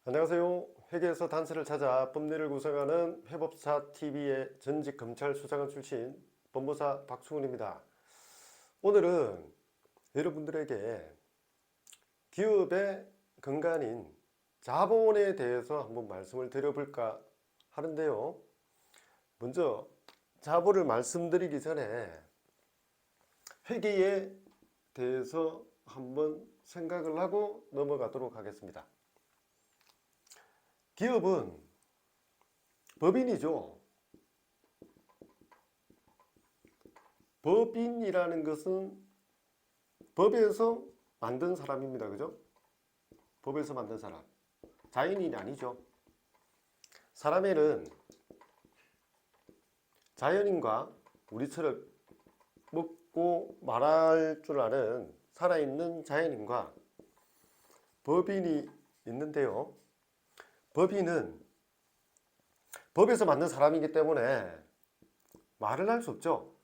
안녕하세요. 회계에서 단서를 찾아 법리를 구성하는 회법사TV의 전직 검찰 수사관 출신 법무사 박충훈입니다. 오늘은 여러분들에게 기업의 근간인 자본에 대해서 한번 말씀을 드려볼까 하는데요. 먼저 자본을 말씀드리기 전에 회계에 대해서 한번 생각을 하고 넘어가도록 하겠습니다. 기업은 법인이죠. 법인이라는 것은 법에서 만든 사람입니다. 그죠? 법에서 만든 사람. 자연인이 아니죠. 사람에는 자연인과 우리처럼 먹고 말할 줄 아는 살아있는 자연인과 법인이 있는데요. 법인은 법에서 만든 사람이기 때문에 말을 할 수 없죠.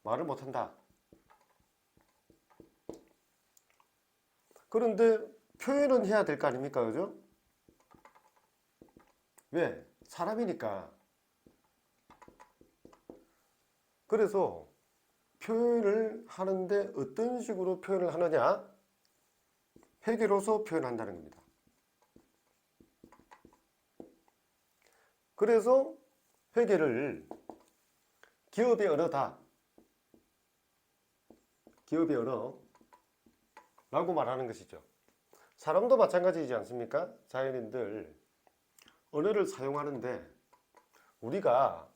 말을 못한다. 그런데 표현은 해야 될 거 아닙니까? 그죠? 왜? 사람이니까. 그래서 표현을 하는데 어떤 식으로 표현을 하느냐? 회계로서 표현한다는 겁니다. 그래서 회계를 기업의 언어다. 기업의 언어라고 말하는 것이죠. 사람도 마찬가지이지 않습니까? 자연인들 언어를 사용하는데 우리가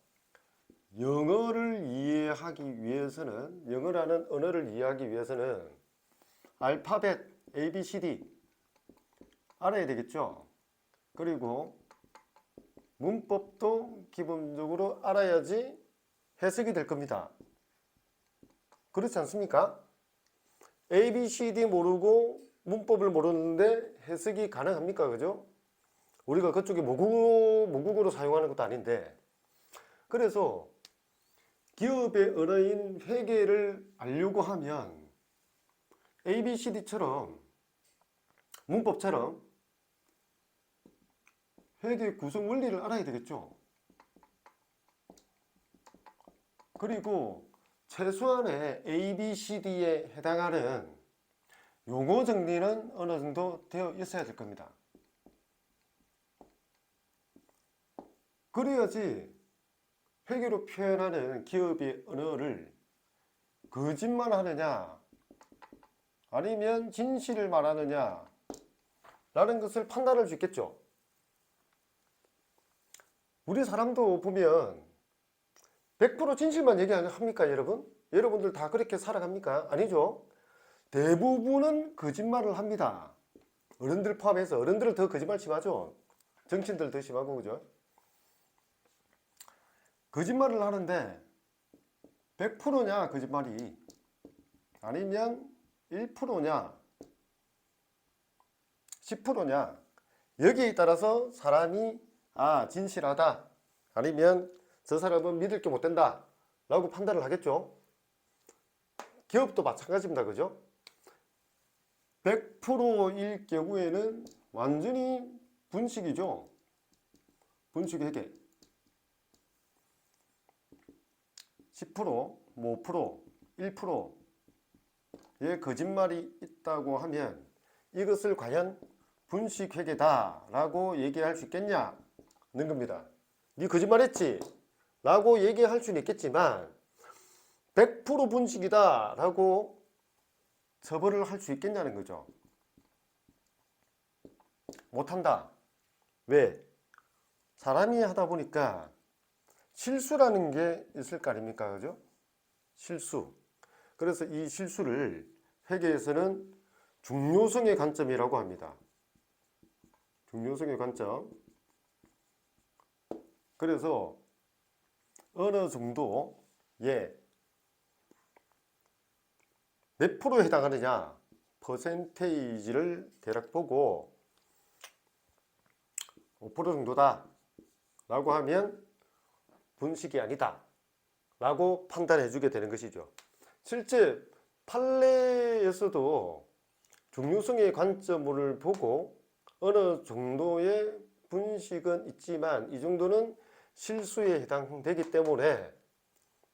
영어를 이해하기 위해서는 영어라는 언어를 이해하기 위해서는 알파벳 ABCD 알아야 되겠죠. 그리고 문법도 기본적으로 알아야지 해석이 될 겁니다. 그렇지 않습니까? ABCD 모르고 문법을 모르는데 해석이 가능합니까? 그죠? 우리가 그쪽에 모국어로 사용하는 것도 아닌데. 그래서 기업의 언어인 회계를 알려고 하면 ABCD처럼 문법처럼 회계 구성 원리를 알아야 되겠죠. 그리고 최소한의 ABCD에 해당하는 용어 정리는 어느 정도 되어 있어야 될 겁니다. 그래야지 회계로 표현하는 기업의 언어를 거짓말 하느냐 아니면 진실을 말하느냐 라는 것을 판단할 수 있겠죠. 우리 사람도 보면 100% 진실만 얘기합니까, 여러분? 여러분들 다 그렇게 살아갑니까? 아니죠. 대부분은 거짓말을 합니다. 어른들 포함해서. 어른들은 더 거짓말 심하죠. 정치인들 더 심하고, 그죠? 거짓말을 하는데 100%냐 거짓말이 아니면 1%냐 10%냐 여기에 따라서 사람이 진실하다 아니면 저 사람은 믿을 게 못 된다 라고 판단을 하겠죠. 기업도 마찬가지입니다. 그죠? 100%일 경우에는 완전히 분식이죠. 분식 회계 10%, 5%, 1%의 거짓말이 있다고 하면 이것을 과연 분식 회계다 라고 얘기할 수 있겠냐는 겁니다. 네 거짓말했지 라고 얘기할 수는 있겠지만 100% 분식이다 라고 처벌을 할 수 있겠냐는 거죠. 못한다. 왜? 사람이 하다 보니까 실수라는 게 있을 거 아닙니까? 그죠? 실수. 그래서 이 실수를 회계에서는 중요성의 관점이라고 합니다. 중요성의 관점. 그래서 어느 정도의 몇 프로에 해당하느냐 퍼센테이지를 대략 보고 5% 정도다 라고 하면 분식이 아니다 라고 판단해 주게 되는 것이죠. 실제 판례에서도 중요성의 관점을 보고 어느 정도의 분식은 있지만 이 정도는 실수에 해당되기 때문에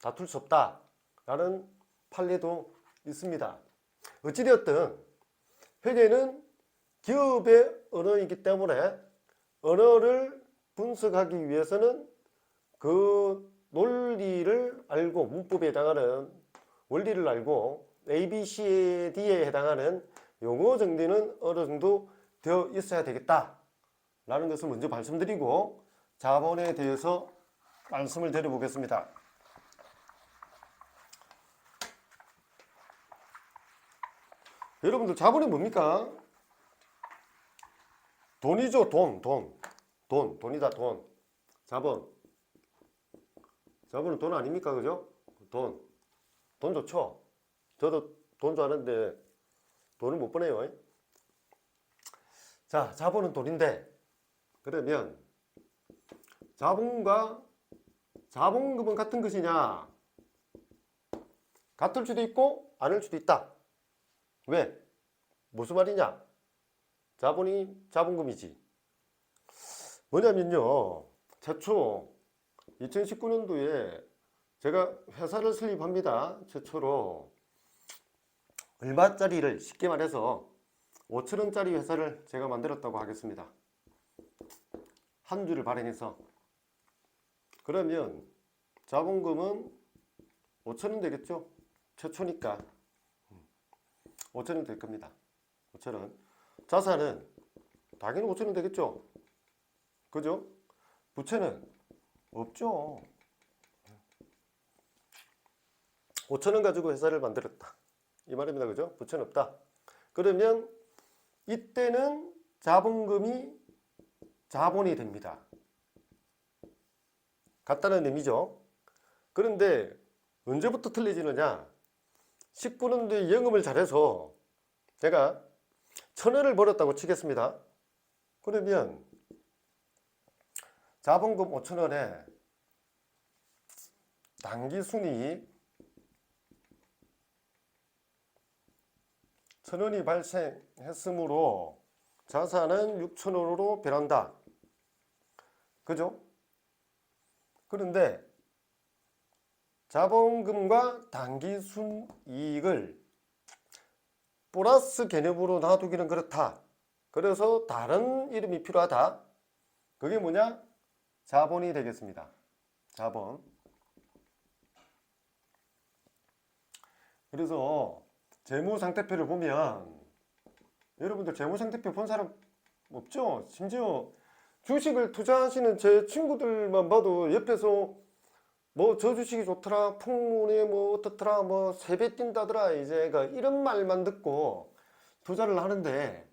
다툴 수 없다라는 판례도 있습니다. 어찌되었든 회계는 기업의 언어이기 때문에 언어를 분석하기 위해서는 그 논리를 알고 문법에 해당하는 원리를 알고 A, B, C, D에 해당하는 용어 정리는 어느 정도 되어 있어야 되겠다 라는 것을 먼저 말씀드리고 자본에 대해서 말씀을 드려보겠습니다. 여러분들 자본이 뭡니까? 돈이죠. 돈이다. 돈. 자본은 돈 아닙니까? 그죠? 돈 좋죠. 저도 돈 좋아하는데 돈을 못 버네요. 자, 자본은 돈인데 그러면 자본과 자본금은 같은 것이냐? 같을 수도 있고 아닐 수도 있다. 왜? 무슨 말이냐? 자본이 자본금이지. 뭐냐면요. 최초 2019년도에 제가 회사를 설립합니다. 최초로 얼마짜리를 쉽게 말해서 5천원짜리 회사를 제가 만들었다고 하겠습니다. 한 주를 발행해서. 그러면 자본금은 5천원 되겠죠? 최초니까 5천원 될 겁니다. 5천원. 자산은 당연히 5천원 되겠죠? 그죠? 부채는 없죠. 5천원 가지고 회사를 만들었다. 이 말입니다. 그죠? 부채는 없다. 그러면 이때는 자본금이 자본이 됩니다. 같다는 의미죠. 그런데 언제부터 틀려지느냐? 19년도에 영업을 잘해서 제가 1,000원을 벌었다고 치겠습니다. 그러면 자본금 5,000원에 당기순이익 1,000원이 발생했으므로 자산은 6,000원으로 변한다. 그죠? 그런데 자본금과 당기순이익을 플러스 개념으로 놔두기는 그렇다. 그래서 다른 이름이 필요하다. 그게 뭐냐? 자본이 되겠습니다. 자본. 그래서 재무상태표를 보면 여러분들 재무상태표 본 사람 없죠? 심지어 주식을 투자하시는 제 친구들만 봐도 옆에서 뭐 저 주식이 좋더라, 풍문에 뭐 어떻더라, 뭐 세배 뛴다더라, 이제 이런 말만 듣고 투자를 하는데,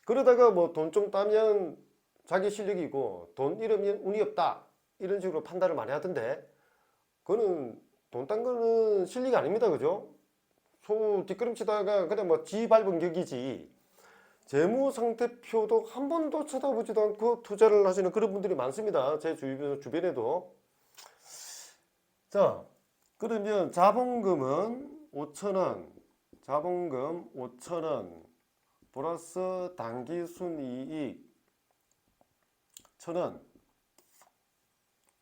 그러다가 뭐 돈 좀 따면 자기 실력이고 돈 잃으면 운이 없다 이런 식으로 판단을 많이 하던데, 그거는 돈 딴 거는 실력이 아닙니다. 그죠? 소 뒷걸음치다가 그냥 뭐 지 밟은 격이지. 재무상태표도 한 번도 쳐다보지도 않고 투자를 하시는 그런 분들이 많습니다. 제 주변에도. 자, 그러면 자본금은 5,000원, 자본금 5,000원 플러스 당기순이익 1,000원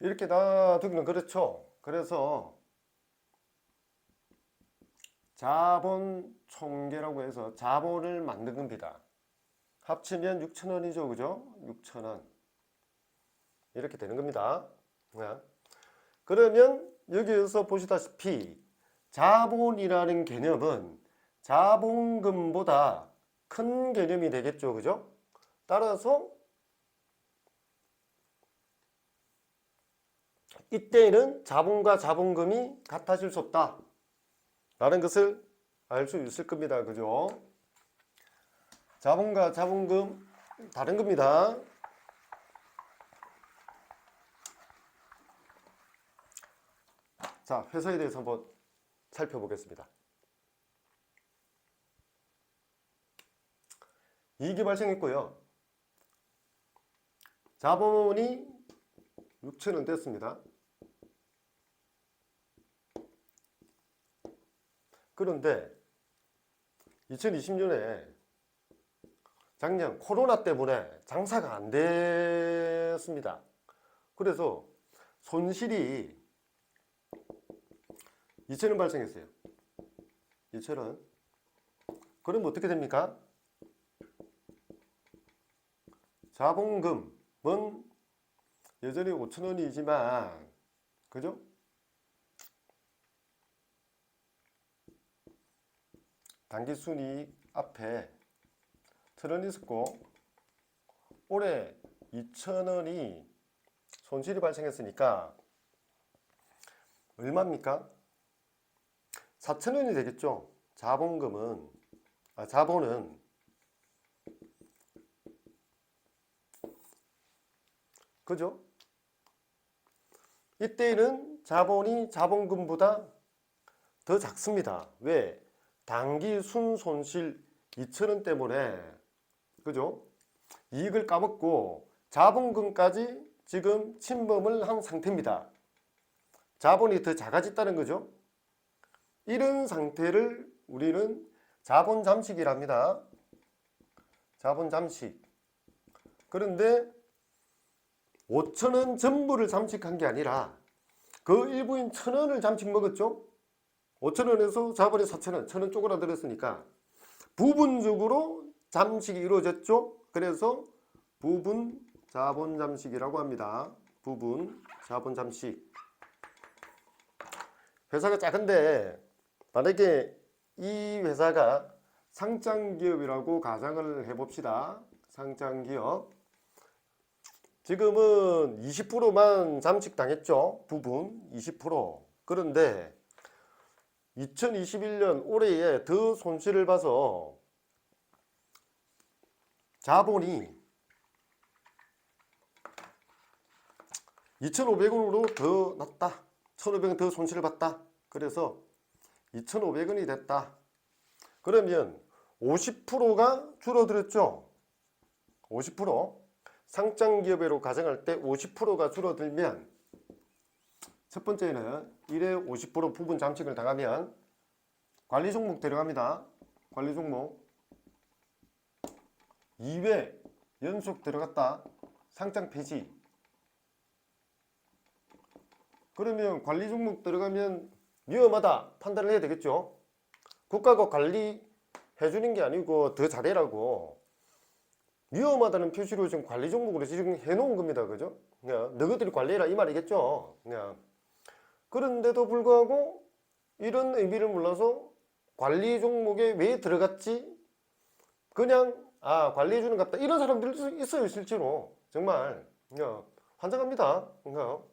이렇게 놔두기는 그렇죠. 그래서 자본 총계라고 해서 자본을 만든 겁니다. 합치면 6,000원이죠. 그죠? 6,000원 이렇게 되는 겁니다. 그러면 여기에서 보시다시피 자본이라는 개념은 자본금보다 큰 개념이 되겠죠. 그죠? 따라서 이때는 자본과 자본금이 같아질 수 없다 라는 것을 알 수 있을 겁니다. 그죠? 자본과 자본금 다른 겁니다. 자, 회사에 대해서 한번 살펴보겠습니다. 이익이 발생했고요. 자본이 6,000원 됐습니다. 그런데 2020년에 작년 코로나 때문에 장사가 안 됐습니다. 그래서 손실이 2천원 발생했어요. 2천원. 그럼 어떻게 됩니까? 자본금은 여전히 5천원이지만, 그죠? 당기순이익 앞에 1,000원 있었고, 올해 2천원이 손실이 발생했으니까 얼마입니까? 4천원이 되겠죠. 자본은 그죠? 이때는 자본이 자본금보다 더 작습니다. 왜? 당기 순손실 2천원 때문에, 그죠? 이익을 까먹고 자본금까지 지금 침범을 한 상태입니다. 자본이 더 작아졌다는 거죠. 이런 상태를 우리는 자본 잠식이랍니다. 자본 잠식. 그런데 5천원 전부를 잠식한 게 아니라 그 일부인 1,000원을 잠식 먹었죠. 5천원에서 자본이 4천원, 1,000원 쪼그라들었으니까 부분적으로 잠식이 이루어졌죠. 그래서 부분 자본 잠식이라고 합니다. 부분 자본 잠식. 회사가 작은데 만약에 이 회사가 상장기업이라고 가정을 해봅시다. 상장기업. 지금은 20%만 잠식당했죠. 부분 20%. 그런데 2021년 올해에 더 손실을 봐서 자본이 2,500원으로 더 났다. 1,500원 더 손실을 봤다. 그래서 2,500원이 됐다. 그러면 50%가 줄어들었죠. 50%. 상장기업으로 가정할 때 50%가 줄어들면, 첫 번째는 1회 50% 부분 잠식을 당하면 관리 종목 들어갑니다. 관리 종목 2회 연속 들어갔다. 상장 폐지. 그러면 관리 종목 들어가면 위험하다 판단을 해야 되겠죠. 국가가 관리해 주는 게 아니고 더 잘해라고 위험하다는 표시로 지금 관리 종목으로 지금 해놓은 겁니다. 그죠? 그냥 너희들이 관리해라 이 말이겠죠. 그냥. 그런데도 불구하고 이런 의미를 몰라서 관리 종목에 왜 들어갔지? 그냥 관리해주는 것 같다. 이런 사람들도 있어요. 실제로. 정말 그냥 환장합니다. 그냥.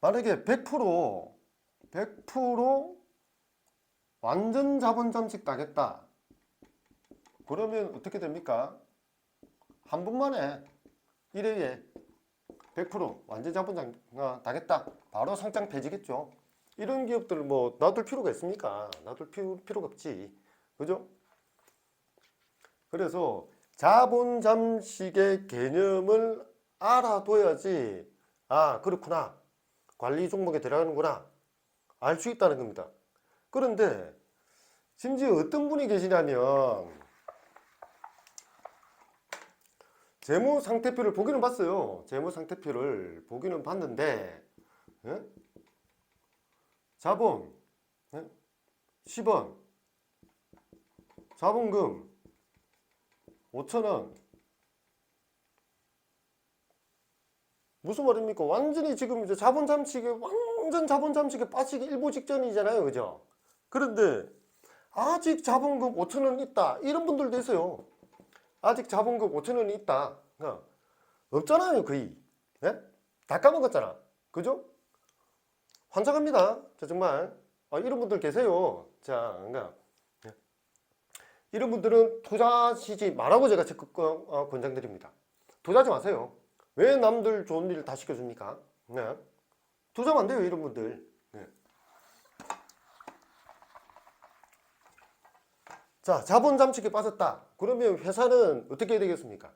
만약에 100% 완전 자본 잠식 당했다. 그러면 어떻게 됩니까? 한 번만에 1회에 100% 완전 자본 당했다. 바로 상장 폐지겠죠. 이런 기업들을 뭐 놔둘 필요가 있습니까? 놔둘 필요가 없지. 그죠? 그래서 자본 잠식의 개념을 알아둬야지, 그렇구나. 관리 종목에 들어가는구나. 알 수 있다는 겁니다. 그런데 심지어 어떤 분이 계시냐면 재무 상태표를 보기는 봤어요. 재무 상태표를 보기는 봤는데, 예? 자본 10원, 자본금 5천원. 무슨 말입니까? 완전히 지금 이제 완전 자본 잠식에 빠지기 일보 직전이잖아요. 그죠? 그런데 아직 자본금 5천원 있다. 이런 분들도 있어요. 아직 자본금 5천원이 있다. 없잖아요. 거의. 예? 다 까먹었잖아. 그죠? 환장합니다. 정말. 이런 분들 계세요. 자, 그러니까 이런 분들은 투자하시지 말라고 제가 적극 권장드립니다. 투자하지 마세요. 왜 남들 좋은 일 다 시켜줍니까? 네. 투자하면 안 돼요. 이런 분들. 네. 자, 자본 잠식에 빠졌다. 그러면 회사는 어떻게 해야 되겠습니까?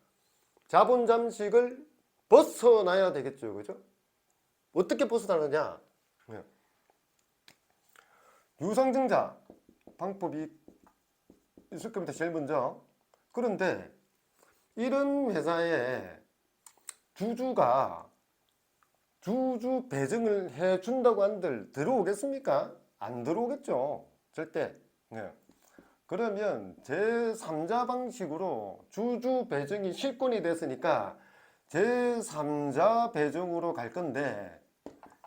자본 잠식을 벗어나야 되겠죠. 그죠? 어떻게 벗어나느냐? 네. 유상증자 방법이 있을 겁니다. 제일 먼저 그런데 이런 회사에 주주가 주주 배정을 해준다고 한들 들어오겠습니까? 안 들어오겠죠. 절대. 네. 그러면 제3자 방식으로 주주 배정이 실권이 됐으니까 제3자 배정으로 갈 건데,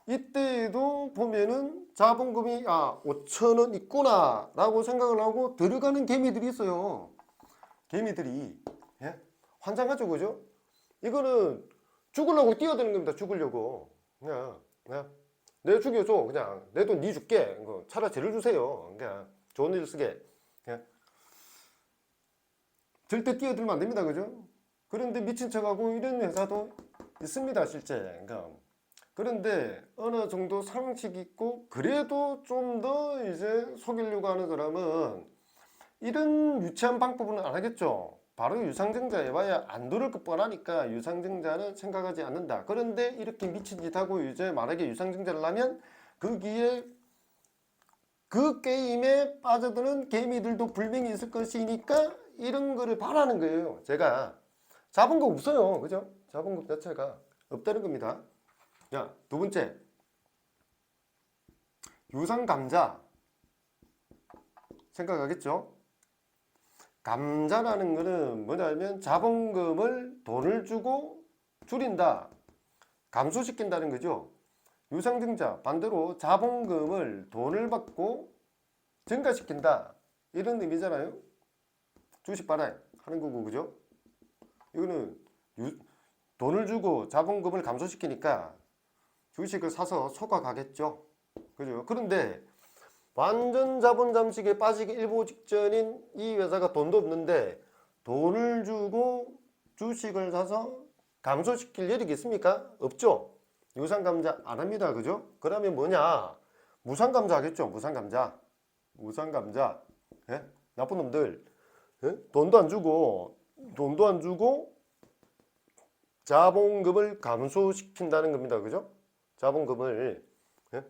이때에도 보면은 자본금이 5천원 있구나 라고 생각을 하고 들어가는 개미들이 있어요. 개미들이. 예? 환장하죠, 그죠? 이거는 죽으려고 뛰어드는 겁니다. 죽으려고. 그냥 내 죽여줘. 그냥 내 돈 니 줄게. 차라리 쟤를 주세요. 그냥 좋은 일 쓰게. 그냥. 절대 뛰어들면 안 됩니다. 그죠? 그런데 미친 척하고 이런 회사도 있습니다. 실제. 그러니까. 그런데 어느 정도 상식 있고 그래도 좀 더 이제 속이려고 하는 사람은 이런 유치한 방법은 안 하겠죠. 바로 유상증자 해봐야 안 들을 것 뻔하니까 유상증자는 생각하지 않는다. 그런데 이렇게 미친 짓 하고 이제 만약에 유상증자를 하면 거기에 그 게임에 빠져드는 개미들도 분명히 있을 것이니까 이런 거를 바라는 거예요. 제가 자본금 없어요. 그죠? 자본금 자체가 없다는 겁니다. 자, 두 번째, 유상감자 생각하겠죠? 감자라는 거는 뭐냐면 자본금을 돈을 주고 줄인다, 감소시킨다는 거죠. 유상증자 반대로 자본금을 돈을 받고 증가시킨다, 이런 의미잖아요. 주식 반환 하는 거고, 그죠? 이거는 돈을 주고 자본금을 감소시키니까 주식을 사서 속아가겠죠. 그죠? 그런데 완전 자본 잠식에 빠지기 일보 직전인 이 회사가 돈도 없는데 돈을 주고 주식을 사서 감소시킬 여력이 있습니까? 없죠. 유상감자 안 합니다. 그죠? 그러면 뭐냐? 무상감자 하겠죠. 무상감자. 무상감자. 예? 나쁜 놈들. 예? 돈도 안 주고 자본금을 감소시킨다는 겁니다. 그죠? 자본금을. 예?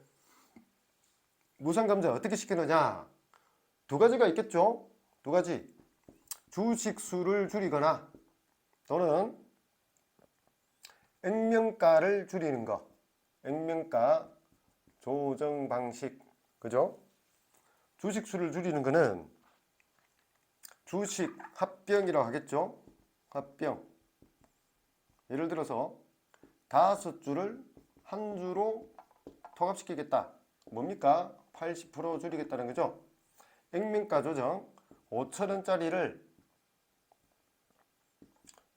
무상감자 어떻게 시키느냐? 두 가지가 있겠죠. 두 가지. 주식 수를 줄이거나 또는 액면가를 줄이는 거. 액면가 조정 방식. 그죠? 주식 수를 줄이는 거는 주식 합병이라고 하겠죠. 합병. 예를 들어서 5주를 한 주로 통합시키겠다. 뭡니까? 80% 줄이겠다는 거죠. 액면가 조정 5,000원짜리를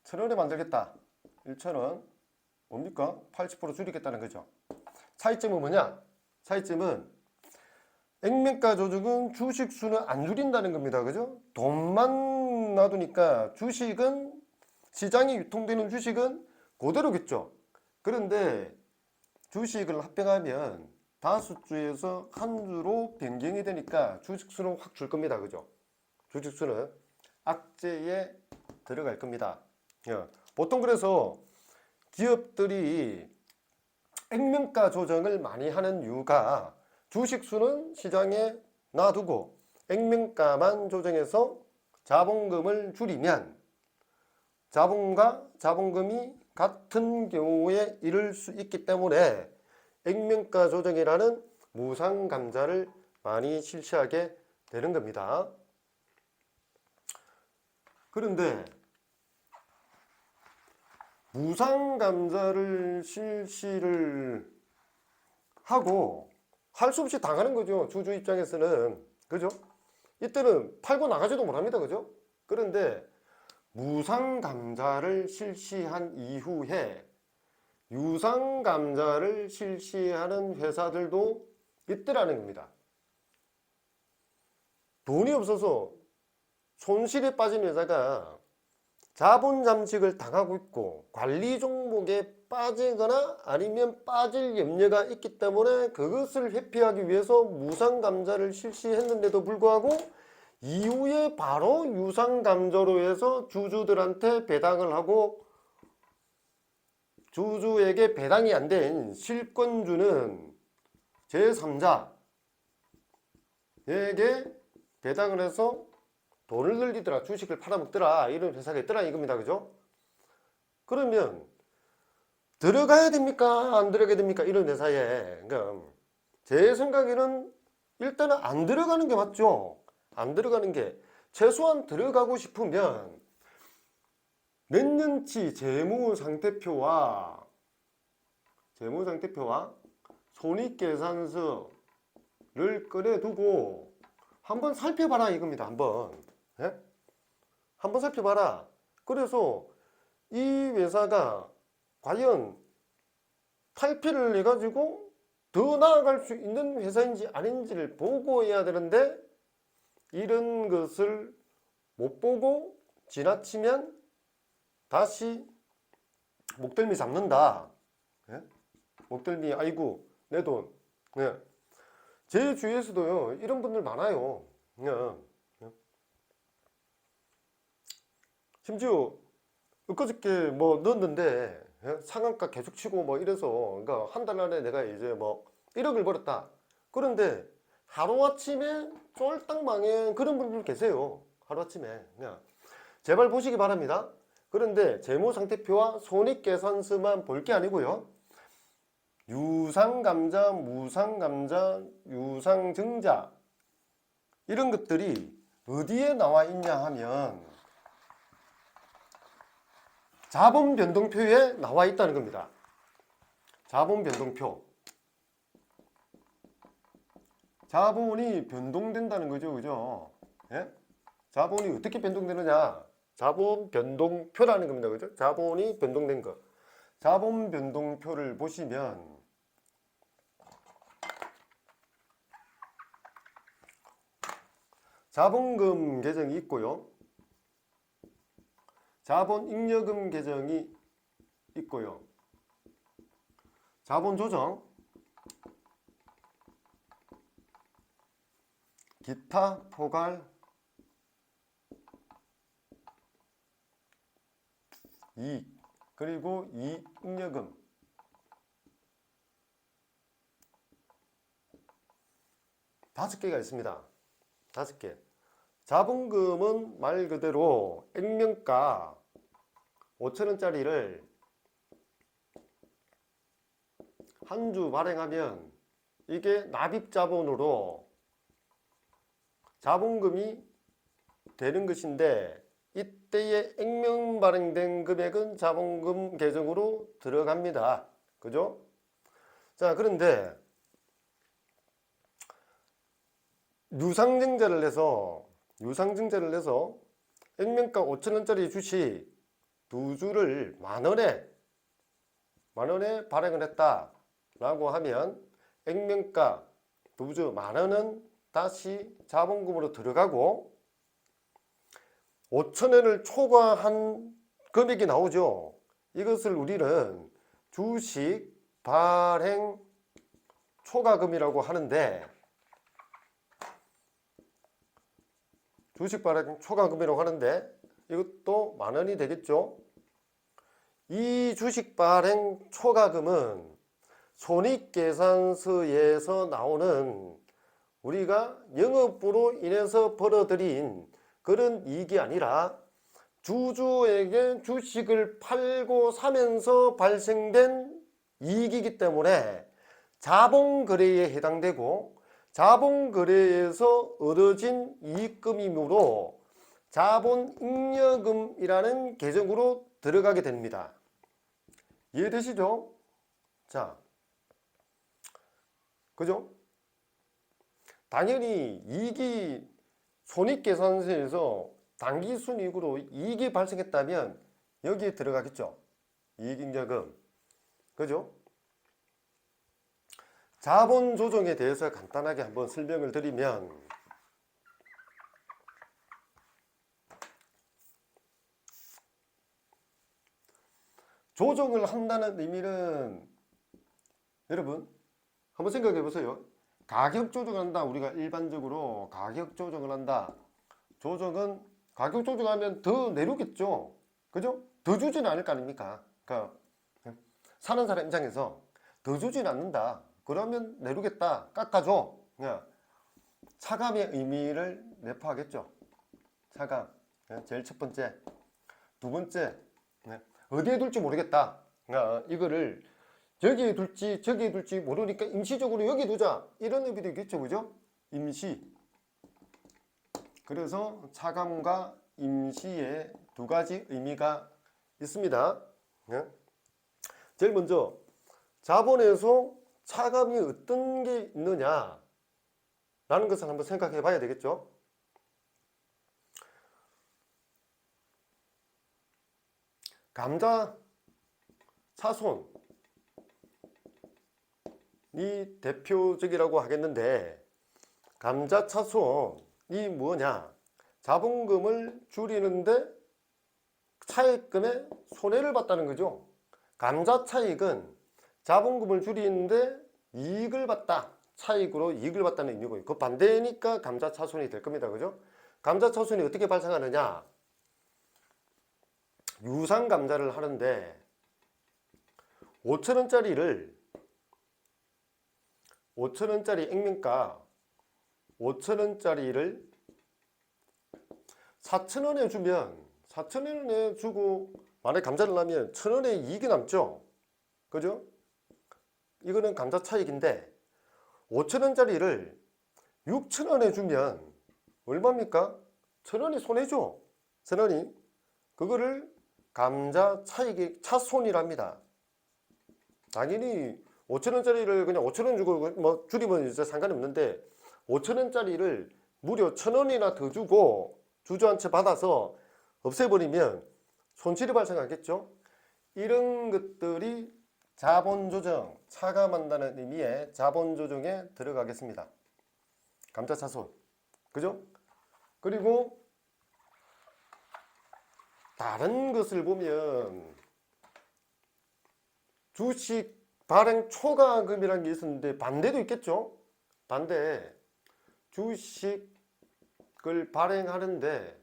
1,000원에 만들겠다. 1,000원. 뭡니까? 80% 줄이겠다는 거죠. 차이점은 뭐냐? 차이점은 액면가 조정은 주식 수는 안 줄인다는 겁니다. 그죠? 돈만 놔두니까 주식은, 시장에 유통되는 주식은 그대로겠죠. 그런데 주식을 합병하면 5주에서 한 주로 변경이 되니까 주식수는 확 줄 겁니다. 그죠? 주식수는 악재에 들어갈 겁니다. 보통 그래서 기업들이 액면가 조정을 많이 하는 이유가 주식수는 시장에 놔두고 액면가만 조정해서 자본금을 줄이면 자본과 자본금이 같은 경우에 이룰 수 있기 때문에 액면가 조정이라는 무상감자를 많이 실시하게 되는 겁니다. 그런데 무상감자를 실시를 하고 할 수 없이 당하는 거죠. 주주 입장에서는. 그죠? 이때는 팔고 나가지도 못합니다. 그죠? 그런데 무상감자를 실시한 이후에 유상감자를 실시하는 회사들도 있더라는 겁니다. 돈이 없어서 손실에 빠진 회사가 자본 잠식을 당하고 있고 관리 종목에 빠지거나 아니면 빠질 염려가 있기 때문에 그것을 회피하기 위해서 무상감자를 실시했는데도 불구하고 이후에 바로 유상감자로 해서 주주들한테 배당을 하고 주주에게 배당이 안 된 실권주는 제3자에게 배당을 해서 돈을 늘리더라, 주식을 팔아먹더라, 이런 회사가 있더라 이겁니다. 그죠? 그러면 들어가야 됩니까? 안 들어가야 됩니까? 이런 회사에. 그러니까 제 생각에는 일단은 안 들어가는 게 맞죠. 안 들어가는 게, 최소한 들어가고 싶으면 몇 년치 재무상태표와 손익계산서를 꺼내두고 한번 살펴봐라 이겁니다. 한번. 예? 한번 살펴봐라. 그래서 이 회사가 과연 탈피를 해가지고 더 나아갈 수 있는 회사인지 아닌지를 보고 해야 되는데, 이런 것을 못 보고 지나치면 다시 목덜미 잡는다. 예? 목덜미, 아이고 내 돈. 예. 제 주위에서도요 이런 분들 많아요. 예. 심지어 엊그저께 뭐 넣었는데, 예? 상한가 계속 치고 뭐 이래서, 그러니까 한 달 안에 내가 이제 뭐 1억을 벌었다. 그런데 하루아침에 쫄딱 망한 그런 분들 계세요. 하루아침에. 그냥 제발 보시기 바랍니다. 그런데 재무상태표와 손익계산서만 볼 게 아니고요, 유상감자, 무상감자, 유상증자, 이런 것들이 어디에 나와 있냐 하면 자본변동표에 나와 있다는 겁니다. 자본변동표. 자본이 변동된다는 거죠. 그죠? 예? 자본이 어떻게 변동되느냐? 자본 변동표라는 겁니다. 그죠? 자본이 변동된 거. 자본 변동표를 보시면 자본금 계정이 있고요, 자본 잉여금 계정이 있고요, 자본 조정, 기타 포괄, 이익, 그리고 이익잉여금. 다섯 개가 있습니다. 5개. 자본금은 말 그대로 액면가 5,000원짜리를 한 주 발행하면 이게 납입자본으로 자본금이 되는 것인데, 이때에 액면 발행된 금액은 자본금 계정으로 들어갑니다. 그죠? 자, 그런데 유상증자를 해서 액면가 5,000원짜리 주식 두 주를 만원에 발행을 했다 라고 하면, 액면가 두 주 만원은 다시 자본금으로 들어가고 5,000원을 초과한 금액이 나오죠. 이것을 우리는 주식 발행 초과금이라고 하는데, 주식 발행 초과금이라고 하는데 이것도 만원이 되겠죠. 이 주식 발행 초과금은 손익계산서에서 나오는 우리가 영업으로 인해서 벌어들인 그런 이익이 아니라 주주에게 주식을 팔고 사면서 발생된 이익이기 때문에 자본거래에 해당되고, 자본거래에서 얻어진 이익금이므로 자본잉여금이라는 계정으로 들어가게 됩니다. 이해되시죠? 자, 그죠? 당연히 이익이 손익계산서에서 당기순이익으로 이익이 발생했다면 여기에 들어가겠죠. 이익잉여금. 그죠? 자본 조정에 대해서 간단하게 한번 설명을 드리면, 조정을 한다는 의미는, 여러분 한번 생각해 보세요. 가격 조정을 한다. 우리가 일반적으로 가격 조정을 한다. 조정은 가격 조정하면 더 내려오겠죠. 그죠? 더 주지는 않을 거 아닙니까? 그러니까 사는 사람 입장에서 더 주지는 않는다. 그러면 내려오겠다. 깎아줘. 그냥 차감의 의미를 내포하겠죠. 차감. 제일 첫 번째. 두 번째, 어디에 둘지 모르겠다. 이거를 저기에 둘지 저기에 둘지 모르니까 임시적으로 여기 두자. 이런 의미도 있겠죠. 그죠? 임시. 그래서 차감과 임시의 두 가지 의미가 있습니다. 제일 먼저 자본에서 차감이 어떤 게 있느냐 라는 것을 한번 생각해 봐야 되겠죠. 감자 차손이 대표적이라고 하겠는데, 감자 차손이 뭐냐? 자본금을 줄이는데 차익금에 손해를 봤다는 거죠. 감자 차익은 자본금을 줄이는데 이익을 봤다. 차익으로 이익을 봤다는 의미고요. 그 반대니까 감자 차손이 될 겁니다. 그죠? 감자 차손이 어떻게 발생하느냐? 유상 감자를 하는데 5,000원짜리를 5,000원짜리 액면가 5,000원짜리를 4,000원에 주면 4,000원에 주고 만약에 감자를 하면 1,000원의 이익이 남죠. 그죠? 이거는 감자 차익인데 5,000원짜리를 6,000원에 주면 얼마입니까? 1,000원이 손해죠. 1,000원이. 그거를 감자 차익의 차손이랍니다. 당연히 5,000원짜리를 그냥 5,000원 주고 뭐 줄이면 이제 상관이 없는데 5,000원짜리를 무려 1,000원이나 더 주고 주저앉혀 받아서 없애버리면 손실이 발생하겠죠. 이런 것들이 자본조정, 차감한다는 의미의 자본조정에 들어가겠습니다. 감자차손. 그죠? 그리고 다른 것을 보면 주식 발행 초과금이라는 게 있었는데 반대도 있겠죠? 반대. 주식을 발행하는데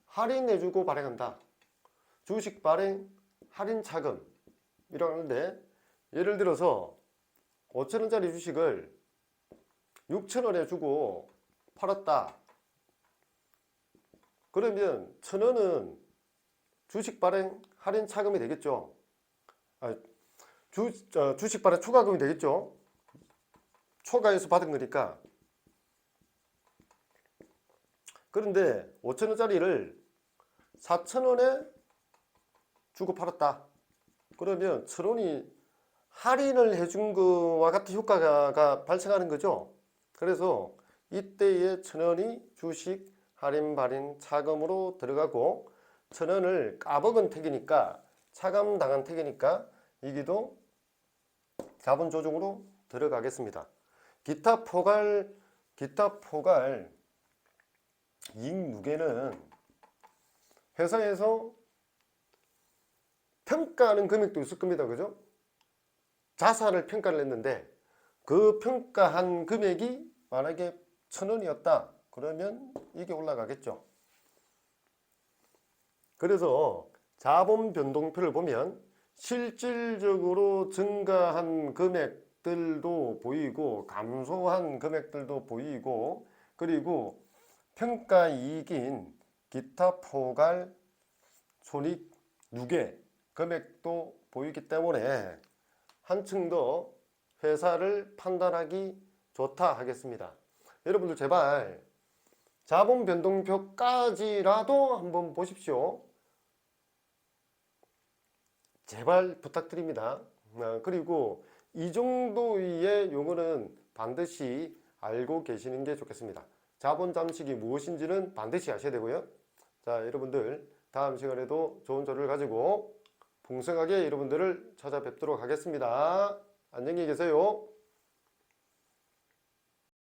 할인해주고 발행한다. 주식 발행 할인 차금이라고 하는데, 예를 들어서 5,000원짜리 주식을 6,000원에 주고 팔았다. 그러면 1,000원은 주식 발행 할인 차금이 되겠죠. 주식 발행 초과금이 되겠죠. 초과해서 받은 거니까. 그런데 5,000원짜리를 4,000원에 주고 팔았다. 그러면 1,000원이 할인을 해준 거와 같은 효과가 발생하는 거죠. 그래서 이때에 1,000원이 주식 할인 발행 차감으로 들어가고 1,000원을 까먹은 택이니까, 차감당한 택이니까 이게도 자본조정으로 들어가겠습니다. 기타 포괄 이익 누계는 회사에서 평가하는 금액도 있을 겁니다. 그죠? 자산을 평가를 했는데 그 평가한 금액이 만약에 1,000원이었다. 그러면 이게 올라가겠죠. 그래서 자본 변동표를 보면 실질적으로 증가한 금액들도 보이고 감소한 금액들도 보이고, 그리고 평가 이익인 기타 포괄 손익 누계 금액도 보이기 때문에 한층 더 회사를 판단하기 좋다 하겠습니다. 여러분들 제발 자본 변동표까지라도 한번 보십시오. 제발 부탁드립니다. 그리고 이 정도의 용어는 반드시 알고 계시는 게 좋겠습니다. 자본 잠식이 무엇인지는 반드시 아셔야 되고요. 자, 여러분들 다음 시간에도 좋은 자료를 가지고 풍성하게 여러분들을 찾아뵙도록 하겠습니다. 안녕히 계세요.